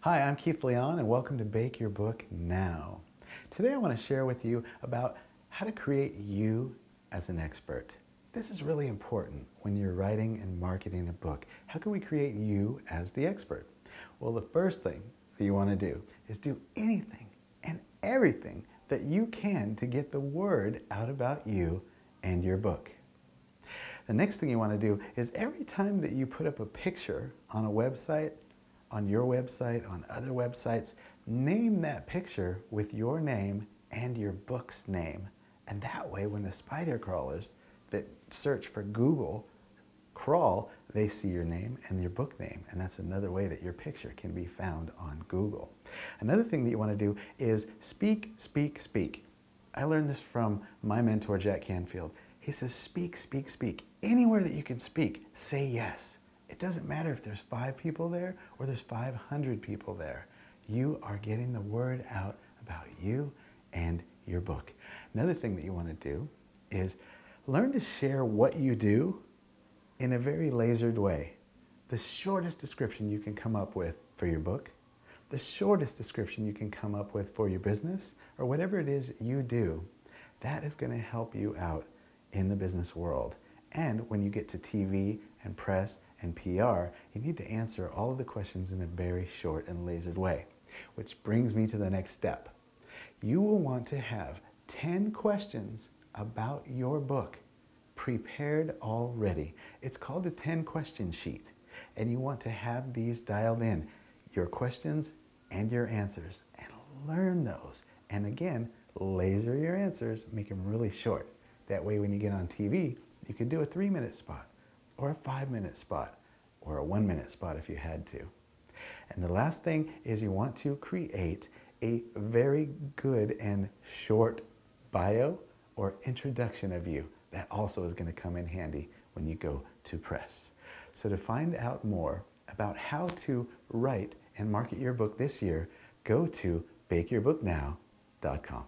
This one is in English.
Hi, I'm Keith Leon and welcome to Bake Your Book Now. Today I want to share with you about how to create you as an expert. This is really important when you're writing and marketing a book. How can we create you as the expert? Well, the first thing that you want to do is do anything and everything that you can to get the word out about you and your book. The next thing you want to do is every time that you put up a picture on a website, on your website, on other websites, name that picture with your name and your book's name. And that way, when the spider crawlers that search for Google crawl, they see your name and your book name. And that's another way that your picture can be found on Google. Another thing that you want to do is speak, speak, speak. I learned this from my mentor, Jack Canfield. He says, speak, speak, speak. Anywhere that you can speak, say yes. It doesn't matter if there's 5 people there or there's 500 people there. You are getting the word out about you and your book. Another thing that you want to do is learn to share what you do in a very lasered way. The shortest description you can come up with for your book, the shortest description you can come up with for your business, or whatever it is you do, that is going to help you out in the business world. And when you get to TV and press and PR, you need to answer all of the questions in a very short and lasered way. Which brings me to the next step. You will want to have 10 questions about your book prepared already. It's called a 10 question sheet. And you want to have these dialed in, your questions and your answers, and learn those. And again, laser your answers, make them really short. That way when you get on TV, you could do a 3-minute spot, or a 5-minute spot, or a 1-minute spot if you had to. And the last thing is you want to create a very good and short bio or introduction of you. That also is going to come in handy when you go to press. So to find out more about how to write and market your book this year, go to bakeyourbooknow.com.